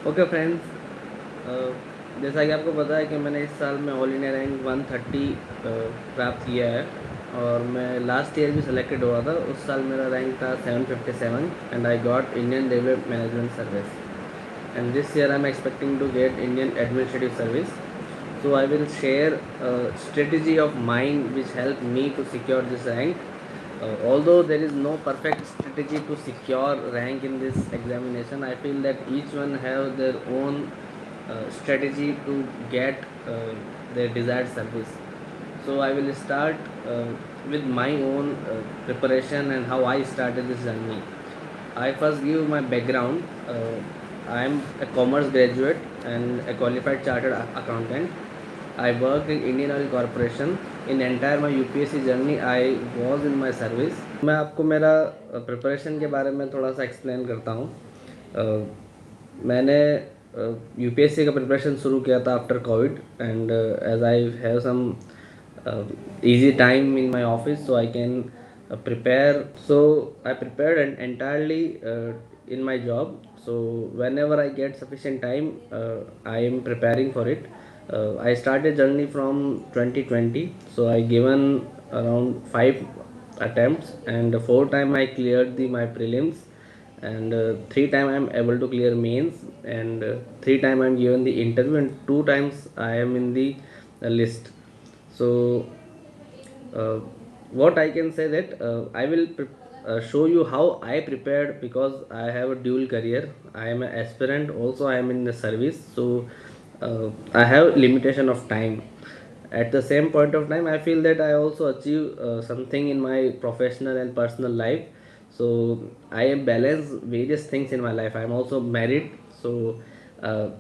Okay friends, जैसा कि आपको पता है कि मैंने इस साल में ऑल इंडिया रैंक 130 प्राप्त किया है। और मैं लास्ट ईयर भी सिलेक्टेड हुआ था। उस साल मेरा रैंक था 757 and I got Indian railway management service. And this year I am expecting to get Indian administrative service. So I will share a strategy of mine which helped me to secure this rank. Although there is no perfect strategy to secure rank in this examination, I feel that each one have their own strategy to get their desired service. So I will start with my own preparation and how I started this journey. I first give my background. I am a commerce graduate and a qualified chartered accountant. I worked in Indian Oil Corporation. In entire my UPSC journey, I was in my service. मैं आपको मेरा preparation के बारे में थोड़ा सा explain करता हूँ। मैंने यूपीएससी का प्रिपरेशन शुरू किया था after covid and as I have some easy time in my office, so I can prepare. So I prepared entirely in my job. So whenever I get sufficient time, I am preparing for it. I started journey from 2020, so I given around 5 attempts, and 4 time I cleared my prelims, and 3 time I am able to clear mains, and 3 time I am given the interview, and 2 times I am in the list. So uh, what I can say that I will show you how I prepared, because I have a dual career. I am an aspirant, also I am in the service. So I have limitation of time. At the same point of time, I feel that I also achieve something in my professional and personal life. So I balance various things in my life. I am also married, so uh,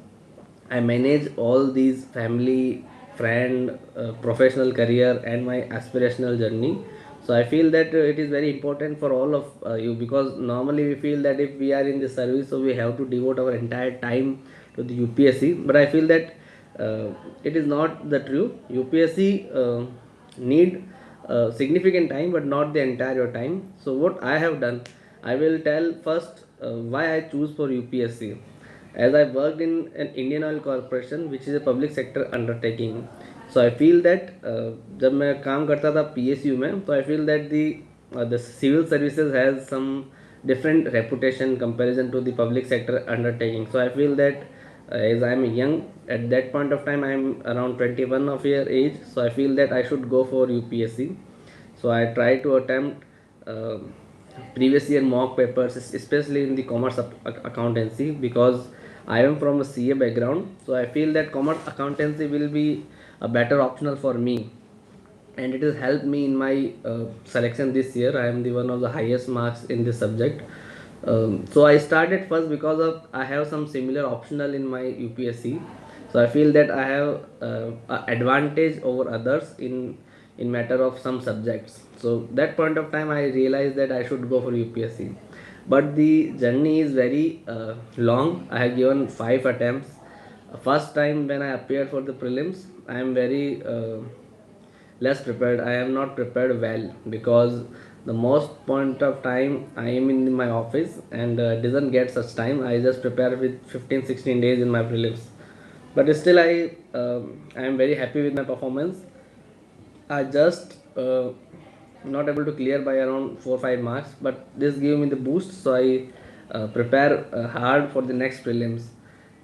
I manage all these family, friend, professional career, and my aspirational journey. So I feel that it is very important for all of you, because normally we feel that if we are in the service, so we have to devote our entire time to the UPSC. But I feel that it is not the true. UPSC need significant time, but not the entire time. So what I have done, I will tell first why I choose for UPSC. As I worked in an Indian Oil Corporation, which is a public sector undertaking, so I feel that जब मैं काम करता था PSU में, तो I feel that the civil services has some different reputation comparison to the public sector undertaking. So I feel that as I am young at that point of time, I am around 21 of year age, so I feel that I should go for UPSC. So I try to attempt previous year mock papers, especially in the commerce accountancy, because I am from a CA background. So I feel that commerce accountancy will be a better optional for me, and it has helped me in my selection this year. I am the one of the highest marks in this subject. So I started first because of I have some similar optional in my UPSC. So I feel that I have a advantage over others in matter of some subjects. So that point of time I realized that I should go for UPSC. But the journey is very long. I have given 5 attempts. First time when I appeared for the prelims, I am very less prepared. I am not prepared well, because the most point of time I am in my office, and doesn't get such time. I just prepare with 15-16 days in my prelims. But still I am very happy with my performance. I just not able to clear by around 4 5 marks, but this gave me the boost. So I prepare hard for the next prelims,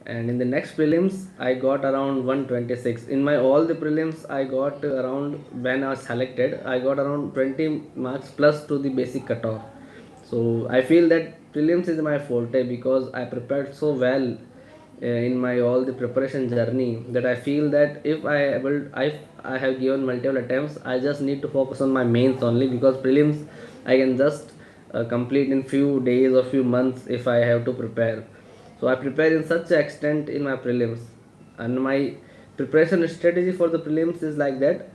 and in the next prelims I got around 126. In my all the prelims I got around, when I was selected, I got around 20 marks plus to the basic cutoff. So I feel that prelims is my forte, because I prepared so well in my all the preparation journey, that I feel that if I have given multiple attempts, I just need to focus on my mains only, because prelims I can just complete in few days or few months if I have to prepare. So I prepare in such extent in my prelims, and my preparation strategy for the prelims is like that.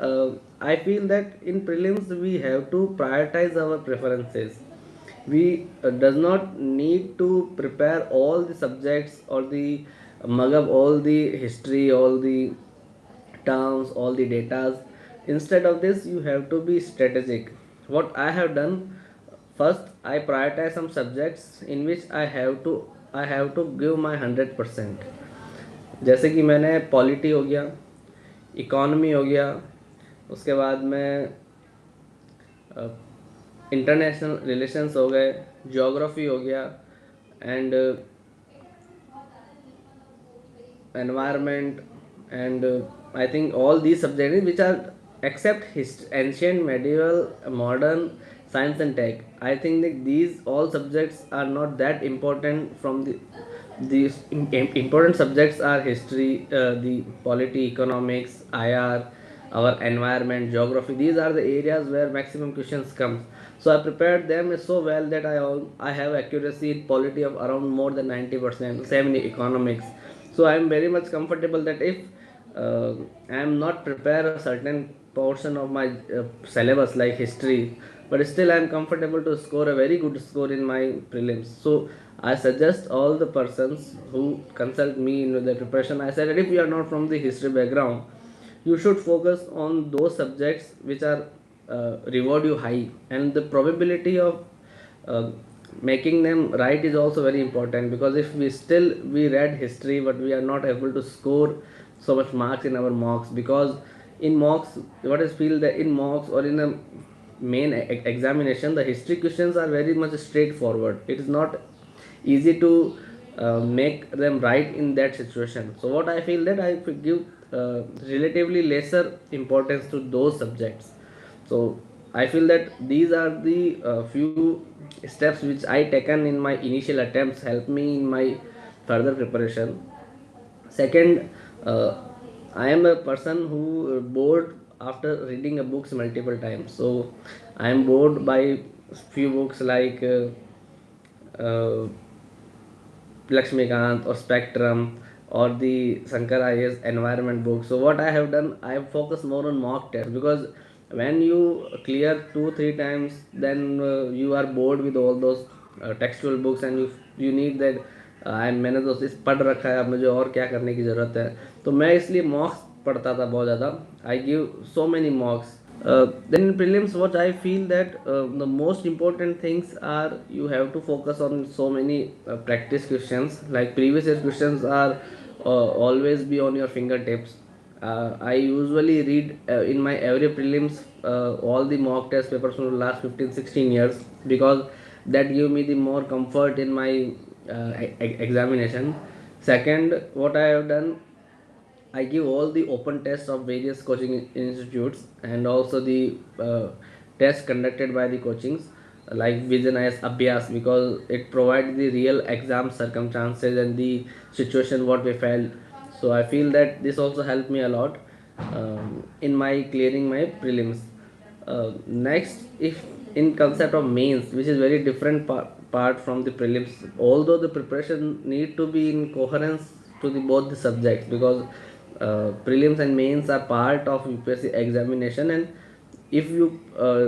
I feel that in prelims we have to prioritize our preferences. We does not need to prepare all the subjects, or the mug up all the history, all the terms, all the datas. Instead of this, you have to be strategic. What I have done, first I prioritize some subjects in which I have to I have to give my 100%। जैसे कि मैंने polity हो गया, economy हो गया, उसके बाद में इंटरनेशनल रिलेशंस हो गए, ज्योग्राफी हो गया, and environment, and I think all these subjects which are except ancient, medieval, modern, science and tech, I think that these all subjects are not that important. From these important subjects are history, the polity, economics, IR, our environment, geography. These are the areas where maximum questions come. So I prepared them so well that I have accuracy in polity of around more than 90%. Same in economics. So I am very much comfortable that if I am not prepare a certain portion of my syllabus like history, but still I am comfortable to score a very good score in my prelims. So I suggest all the persons who consult me in the preparation, I said that if you are not from the history background, you should focus on those subjects which are reward you high, and the probability of uh, making them right is also very important. Because if we read history but we are not able to score so much marks in our mocks, because in mocks, what I feel that in mocks or in a main examination, the history questions are very much straightforward. It is not easy to make them right in that situation. So what I feel that I give relatively lesser importance to those subjects. So I feel that these are the few steps which I taken in my initial attempts help me in my further preparation. Second, I am a person who bored after reading a books multiple times. So I am bored by few books like Lakshmikant or Spectrum or the Shankar IAS environment book. So what I have done, I have focused more on mock tests, because when you clear 2 3 times, then you are bored with all those textual books, and you need that मैंने तो इस पढ़ रखा है, अब मुझे और क्या करने की ज़रूरत है। तो मैं इसलिए मॉक्स पढ़ता था बहुत ज़्यादा। I give so many मॉक्स। Then in prelims, what I feel that the most important things are you have to focus on so many practice questions. Like previous year questions are always be on your fingertips. I usually read in my every prelims all the mock test papers from the last 15 16 years, because that give me the more comfort in my examination. Second, what I have done, I give all the open tests of various coaching institutes, and also the tests conducted by the coachings like Vision as Abhyas, because it provides the real exam circumstances and the situation what we felt. So I feel that this also helped me a lot in my clearing my prelims. Next, if in concept of mains, which is very different part from the prelims, although the preparation need to be in coherence to the both the subjects, because prelims and mains are part of UPSC examination. And if you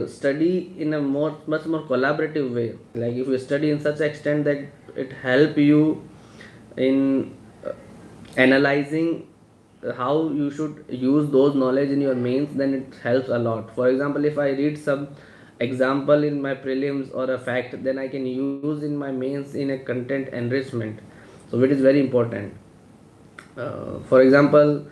study in a much more collaborative way, like if you study in such extent that it help you in analyzing how you should use those knowledge in your mains, then it helps a lot. For example, if I read some example in my prelims or a fact, then I can use in my mains in a content enrichment. So it is very important. For example,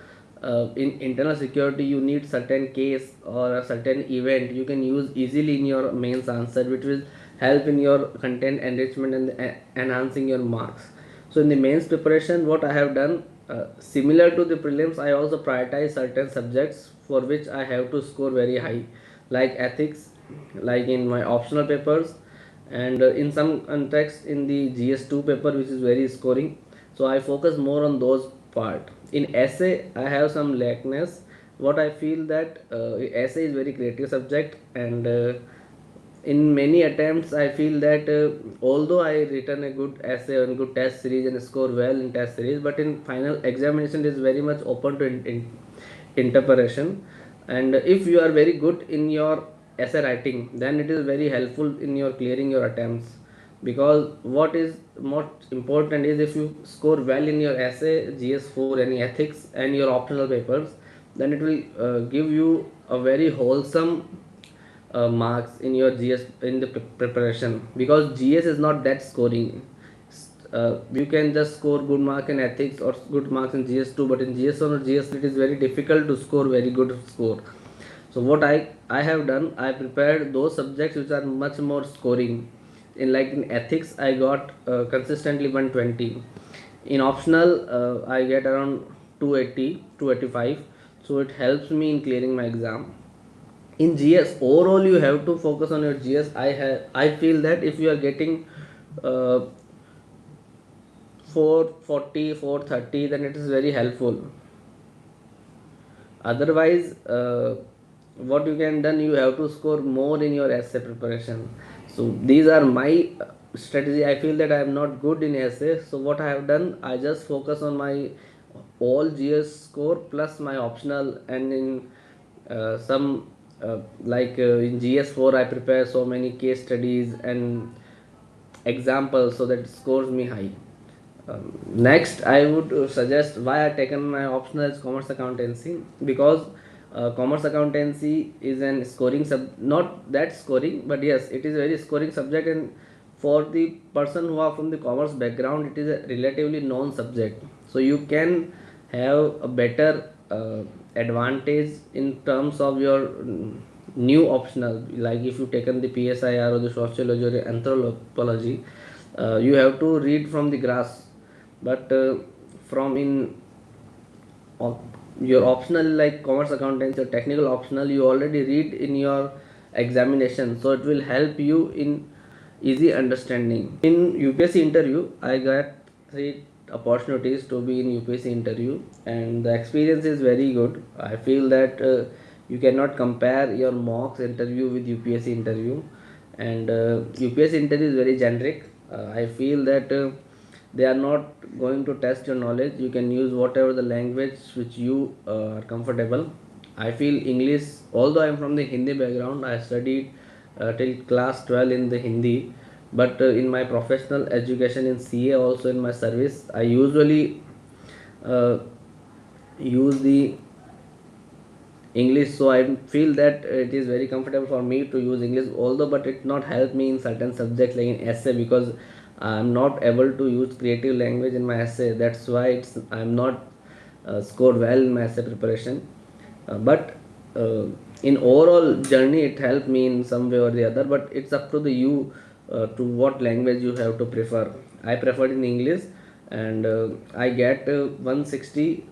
in internal security, you need certain case or a certain event you can use easily in your mains answer, which will help in your content enrichment and enhancing your marks. So in the mains preparation, what I have done, similar to the prelims, I also prioritize certain subjects for which I have to score very high, like ethics, like in my optional papers, and in some context in the GS2 paper, which is very scoring. So I focus more on those part. In essay, I have some lackness. What I feel that essay is very creative subject, and in many attempts I feel that although I written a good essay and good test series and score well in test series, but in final examination it is very much open to interpretation. And if you are very good in your essay writing, then it is very helpful in your clearing your attempts. Because what is most important is if you score well in your essay, GS4, any ethics and your optional papers, then it will give you a very wholesome marks in your GS in the preparation. Because GS is not that scoring. you can just score good mark in ethics or good marks in GS too, but in GS1 or GS it is very difficult to score very good score. So what I have done, I prepared those subjects which are much more scoring. In like in ethics, I got consistently 120. In optional, I get around 280, 285. So it helps me in clearing my exam. In GS, overall you have to focus on your GS. I feel that if you are getting uh, 440, 430, then it is very helpful. Otherwise, what you can done, you have to score more in your essay preparation. So these are my strategy. I feel that I am not good in essay, so what I have done, I just focus on my all GS score plus my optional. And in some in GS4 I prepare so many case studies and examples so that it scores me high. Next, I would suggest why I taken my optional as commerce accountancy, because commerce accountancy is an scoring not that scoring, but yes, it is very scoring subject, and for the person who are from the commerce background, it is a relatively known subject. So you can have a better advantage in terms of your new optional. Like if you taken the PSIR or the sociology or the anthropology, you have to read from the grass, but from in your optional like commerce accountancy or technical optional, you already read in your examination, so it will help you in easy understanding. In UPSC interview, I got 3 opportunities to be in UPSC interview, and the experience is very good. I feel that you cannot compare your mocks interview with UPSC interview. And UPSC interview is very generic. I feel that they are not going to test your knowledge. You can use whatever the language which you are comfortable. I feel English, although I am from the Hindi background, I studied till class 12 in the Hindi, but in my professional education in CA, also in my service, I usually uh, use the English. So I feel that it is very comfortable for me to use English, although but it not help me in certain subjects like in essay, because I'm not able to use creative language in my essay. That's why I'm not scored well in my essay preparation. But in overall journey, it helped me in some way or the other. But it's up to the you to what language you have to prefer. I preferred in English, and I get 160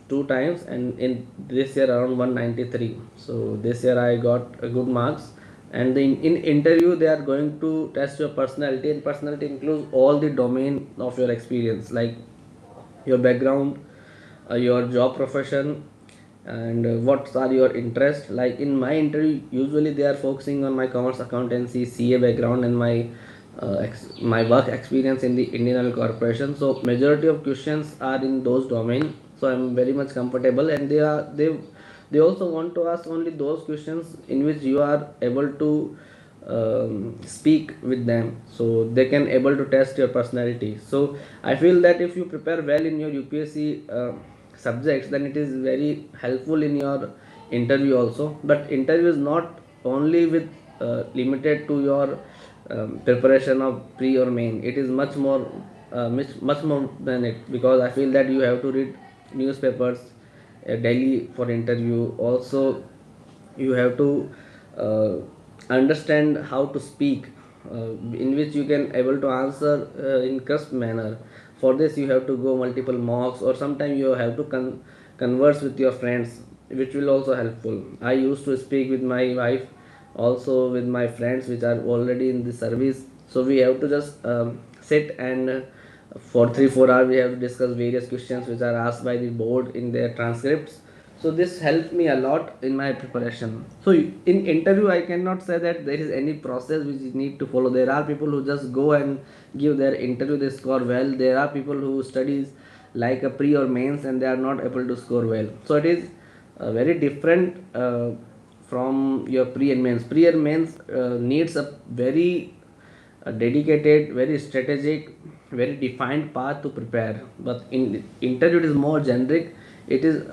2 times, and in this year around 193. So this year I got good marks. And in interview, they are going to test your personality, and personality includes all the domain of your experience, like your background, your job profession, and what are your interests. Like in my interview, usually they are focusing on my commerce accountancy CA background and my work experience in the Indian Oil Corporation. So majority of questions are in those domain, so I'm very much comfortable. And they also want to ask only those questions in which you are able to speak with them, so they can able to test your personality. So I feel that if you prepare well in your UPSC subjects, then it is very helpful in your interview also. But interview is not only with limited to your preparation of pre or main. It is much more than it, because I feel that you have to read newspapers daily for interview. Also, you have to uh, understand how to speak, in which you can able to answer in crisp manner. For this, you have to go multiple mocks, or sometimes you have to converse with your friends, which will also helpful. I used to speak with my wife, also with my friends which are already in the service. So we have to just sit, and for 3 4 hours we have to discuss various questions which are asked by the board in their transcripts. So this helped me a lot in my preparation. So in interview, I cannot say that there is any process which you need to follow. There are people who just go and give their interview, they score well. There are people who studies like a pre or mains, and they are not able to score well. So it is very different from your pre and mains. Pre and mains needs a very dedicated, very strategic, very defined path to prepare. But in interview, it is more generic. It is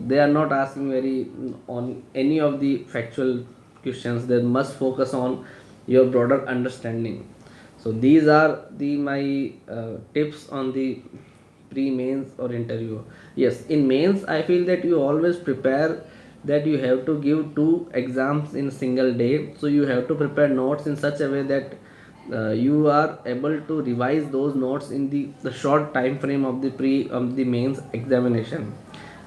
they are not asking very on any of the factual questions. They must focus on your broader understanding. So these are the my tips on the pre-mains or interview. Yes, in mains I feel that you always prepare that you have to give two exams in single day. So you have to prepare notes in such a way that you are able to revise those notes in the short time frame of the mains examination.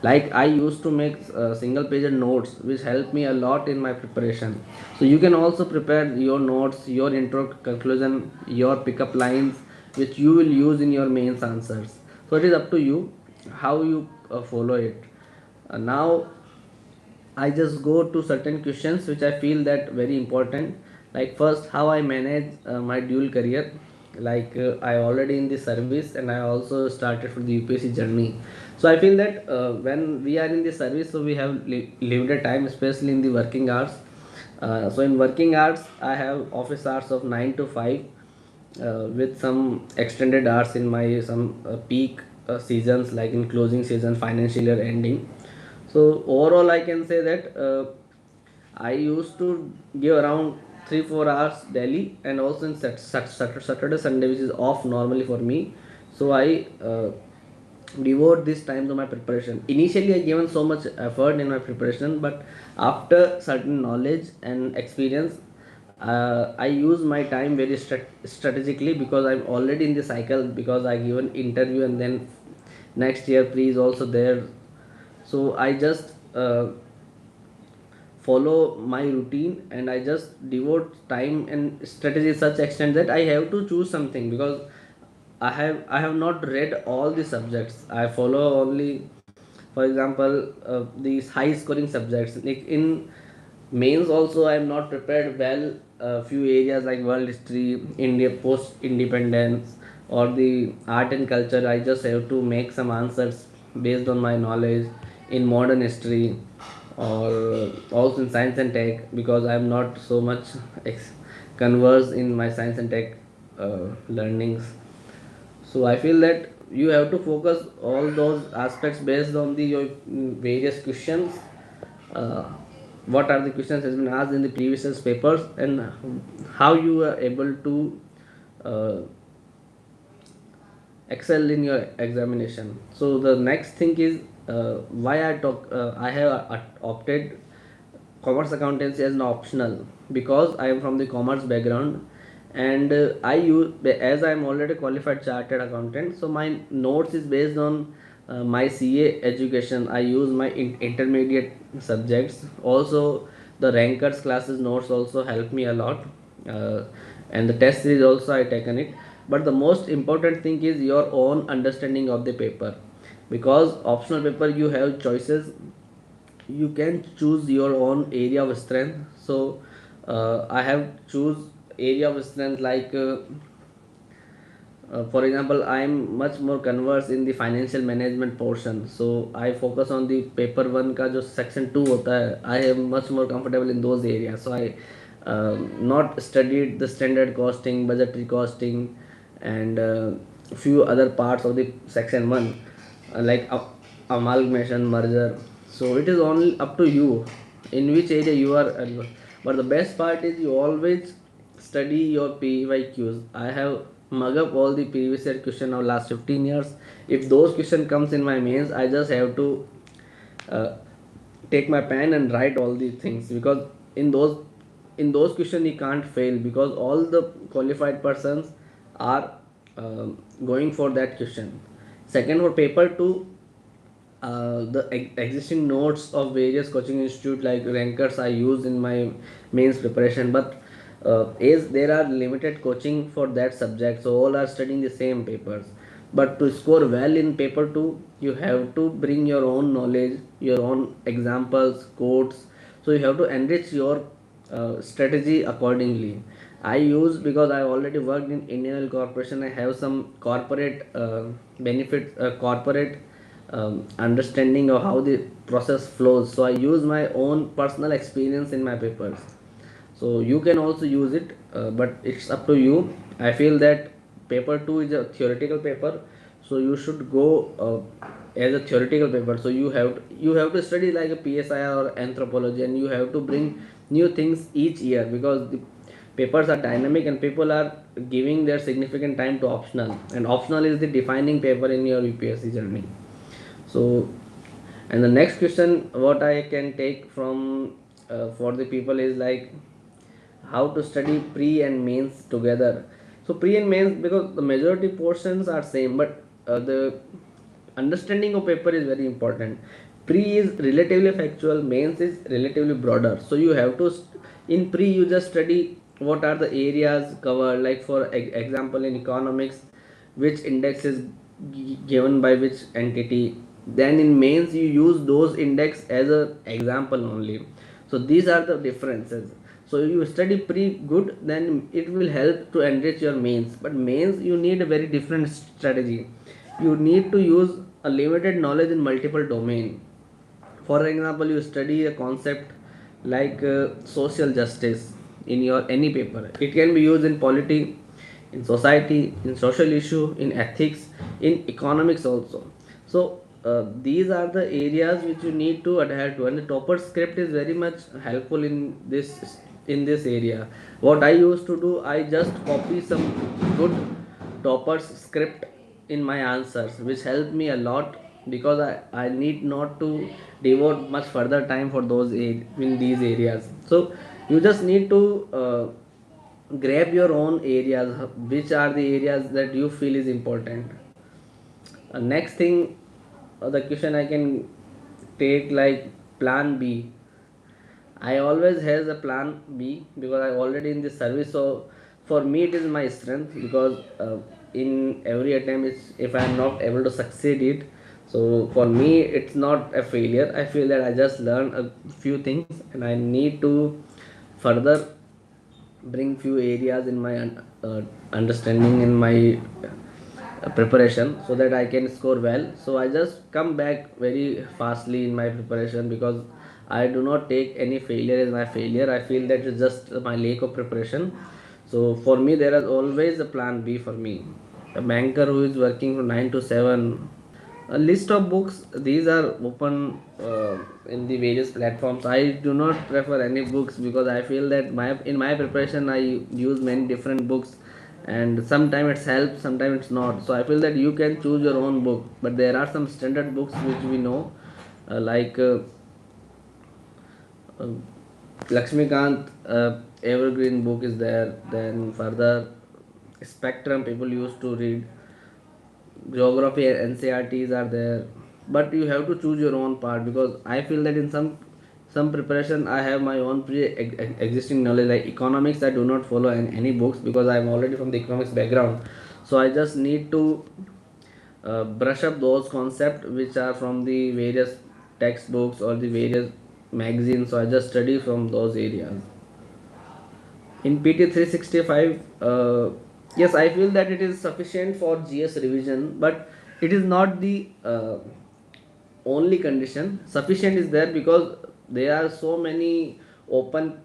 Like I used to make single page notes which helped me a lot in my preparation. So you can also prepare your notes, your intro, conclusion, your pickup lines which you will use in your mains answers. So it is up to you how you follow it. Now I just go to certain questions which I feel that very important. Like first, how I manage my dual career. Like I already in the service and I also started from the UPSC journey. So I feel that when we are in the service, so we have limited time, especially in the working hours. So in working hours, I have office hours of 9 to 5, with some extended hours in my some peak seasons, like in closing season, financial year ending. So overall, I can say that I used to give around 3 4 hours daily, and also in Saturday Sunday, which is off normally for me. So I devote this time to my preparation. Initially, I given so much effort in my preparation, but after certain knowledge and experience, I use my time very strategically, because I'm already in the cycle, because I given interview and then next year pre is also there. So I just follow my routine and I just devote time and strategy such extent that I have to choose something, because I have not read all the subjects. I follow only, for example, these high scoring subjects. Like in mains also I am not prepared well. A few areas like world history, India post independence, or the art and culture, I just have to make some answers based on my knowledge in modern history, or also in science and tech, because I am not so much conversed in my science and tech learnings. So I feel that you have to focus all those aspects based on the your various questions. uh, what are the questions has been asked in the previous year's papers, and how you are able to uh, excel in your examination. So the next thing is why I have opted commerce accountancy as an optional, because I am from the commerce background, and I use, as I am already qualified chartered accountant, so my notes is based on my CA education. I use my intermediate subjects. Also the rankers classes notes also help me a lot, uh, and the test series also I taken it. But the most important thing is your own understanding of the paper, because optional paper you have choices, you can choose your own area of strength. So I have choose area of strength, like for example, I am much more conversed in the financial management portion, so I focus on the paper one का जो section 2 होता है. I am much more comfortable in those areas, so I not studied the standard costing, budgetary costing, and few other parts of the section 1, like amalgamation, merger. So it is only up to you in which area you are but the best part is you always study your PYQs. I have mug up all the previous year question of last 15 years. If those question comes in my mains, I just have to uh, take my pen and write all these things, because in those questions you can't fail, because all the qualified persons are going for that question. Second, for paper 2, the existing notes of various coaching institute like rankers I use in my mains preparation. But as there are limited coaching for that subject, so all are studying the same papers. But to score well in paper 2, you have to bring your own knowledge, your own examples, quotes. So you have to enrich your strategy accordingly. I use, because I already worked in Indian Oil Corporation, I have some corporate benefits, corporate understanding of how the process flows. So I use my own personal experience in my papers. So you can also use it, but it's up to you. I feel that paper 2 is a theoretical paper, so you should go as a theoretical paper. So you have to study like a PSI or anthropology, and you have to bring new things each year, because the papers are dynamic and people are giving their significant time to optional, and optional is the defining paper in your UPSC journey. So, and the next question what I can take from for the people is like how to study pre and mains together. So pre and mains, because the majority portions are same, but the understanding of paper is very important. Pre is relatively factual, mains is relatively broader. So you have to in pre you just study what are the areas covered, like for example in economics which index is given by which entity. Then in mains you use those index as a example only. So these are the differences. So you study pre good, then it will help to enrich your mains. But mains you need a very different strategy. You need to use a limited knowledge in multiple domain. For example, you study a concept like social justice in your any paper. It can be used in polity, in society, in social issue, in ethics, in economics also. So these are the areas which you need to adhere to, and the topper script is very much helpful in this area. What I used to do, I just copy some good toppers script in my answers, which helped me a lot, because I need not to devote much further time for in these areas. So you just need to grab your own areas, which are the areas that you feel is important. Next thing, the question I can take like plan B. I always has a plan B because I already in this service. So for me it is my strength, because in every attempt it's, if I am not able to succeed it, so for me it's not a failure. I feel that I just learn a few things and I need to further bring few areas in my understanding in my preparation, so that I can score well. So I just come back very fastly in my preparation, because I do not take any failure as my failure. I feel that it's just my lack of preparation. So for me there is always a plan B for me. A banker who is working from 9 to 7, a list of books, these are open in the various platforms. I do not prefer any books, because I feel that in my preparation I use many different books, and sometimes it's helps, sometimes it's not. So I feel that you can choose your own book, but there are some standard books which we know, like uh, Lakshmikant evergreen book is there. Then further spectrum people used to read, geography and NCRTs are there, but you have to choose your own part, because I feel that in some preparation I have my own existing knowledge. Like economics, I do not follow any books, because I am already from the economics background. So I just need to brush up those concepts which are from the various textbooks or the various magazines. So I just study from those areas. In PT 365, yes, I feel that it is sufficient for GS revision, but it is not the only condition. Sufficient is there because there are so many open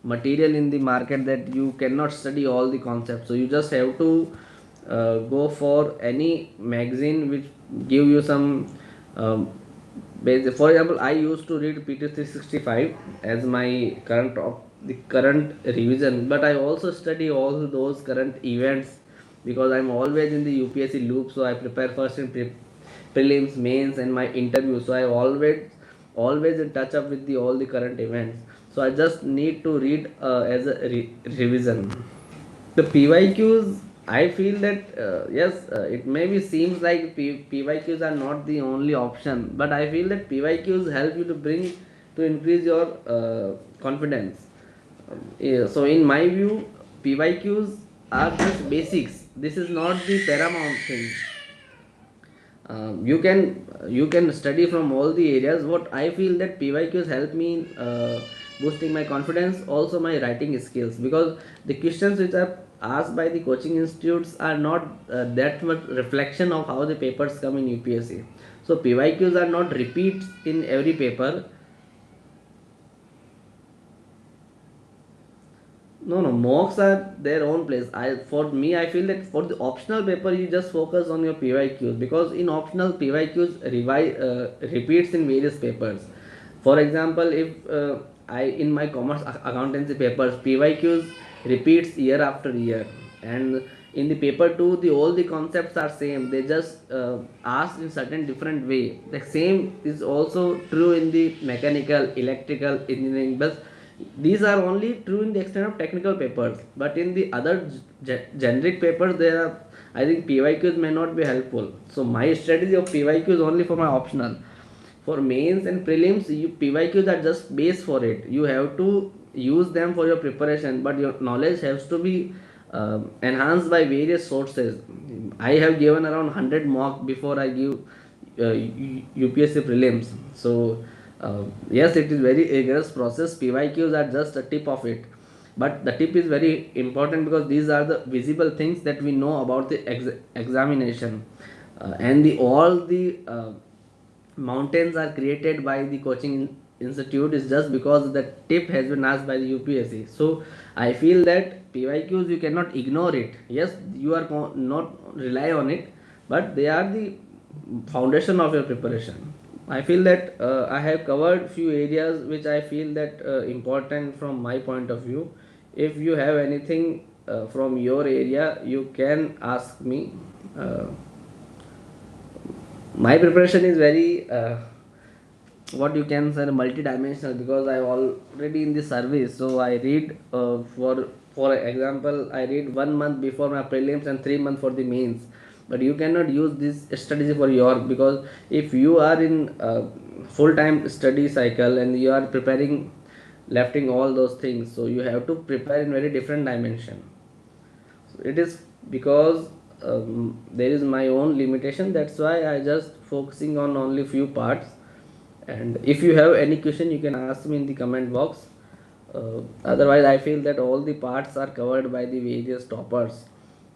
material in the market that you cannot study all the concepts. So you just have to go for any magazine which give you some for example, I used to read PT 365 as my the current revision, but I also study all those current events, because I'm always in the UPSC loop. So I prepare first in prelims, mains, and my interview. So I always in touch up with the all the current events. So I just need to read as a revision. The PYQs, I feel that yes, it maybe seems like PYQs are not the only option, but I feel that PYQs help you to bring to increase your confidence. Yeah, so in my view, PYQs are just basics. This is not the paramount thing. You can study from all the areas. What I feel that PYQs help me in boosting my confidence, also my writing skills, because the questions which are asked by the coaching institutes are not that much reflection of how the papers come in UPSC. So PYQs are not repeats in every paper. No, no, mocks are their own place. For me, I feel that for the optional paper, you just focus on your PYQs, because in optional PYQs repeats in various papers. For example, if I in my commerce accountancy papers, PYQs repeats year after year, and in the paper 2 the all the concepts are same, they just ask in certain different way. The same is also true in the mechanical, electrical engineering, but these are only true in the extent of technical papers, but in the other generic papers there are, I think PYQs may not be helpful. So my strategy of PYQs only for my optional. For mains and prelims, PYQs are just base for it. You have to use them for your preparation, but your knowledge has to be enhanced by various sources. I have given around 100 mock before I give UPSC prelims. So yes, it is very rigorous process. PYQs are just a tip of it, but the tip is very important because these are the visible things that we know about the examination, and the all the mountains are created by the coaching institute is just because the tip has been asked by the UPSC. So I feel that PYQs you cannot ignore it. Yes, you are not rely on it, but they are the foundation of your preparation. I feel that I have covered few areas which I feel that important from my point of view. If you have anything from your area, you can ask me. My preparation is very what you can say multi-dimensional, because I already in the service. So I read for example, I read 1 month before my prelims and 3 months for the mains. But you cannot use this strategy for your, because if you are in full-time study cycle and you are preparing lefting all those things, so you have to prepare in very different dimension. So it is because there is my own limitation, that's why I just focusing on only few parts. And if you have any question, you can ask me in the comment box. Otherwise I feel that all the parts are covered by the various toppers,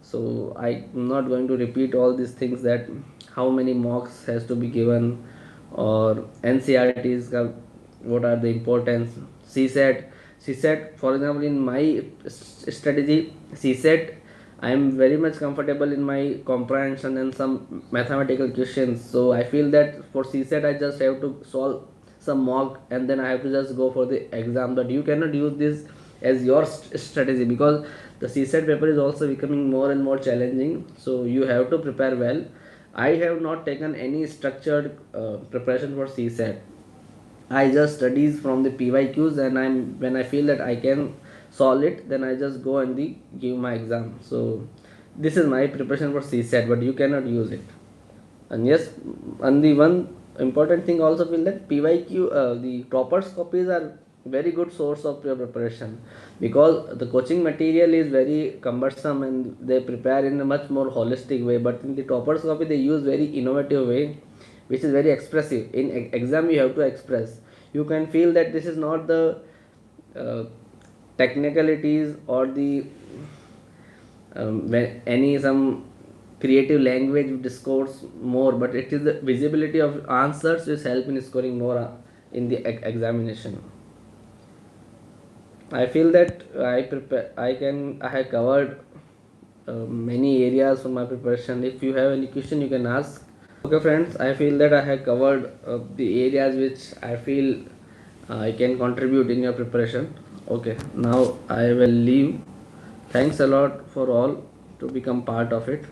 so I'm not going to repeat all these things, that how many mocks has to be given, or NCRTs what are the importance. CSET, for example, in my strategy, CSET, I am very much comfortable in my comprehension and some mathematical questions. So I feel that for CSET, I just have to solve some mock and then I have to just go for the exam. But you cannot use this as your strategy, because the CSET paper is also becoming more and more challenging. So you have to prepare well. I have not taken any structured preparation for CSET. I just studies from the PYQs, and I'm when I feel that I can solve it, then I just go and give my exam. So this is my preparation for CSAT, but you cannot use it. And yes, and the one important thing also feel that PYQ, the toppers copies are very good source of your preparation, because the coaching material is very cumbersome and they prepare in a much more holistic way. But in the toppers copy, they use very innovative way, which is very expressive. In exam, you have to express. You can feel that this is not the uh, technicalities or the when any some creative language discourse more, but it is the visibility of answers which help in scoring more in the examination. I feel that I have covered many areas for my preparation. If you have any question, you can ask. Okay, friends, I feel that I have covered the areas which I feel I can contribute in your preparation. Okay, now I will leave. Thanks a lot for all to become part of it.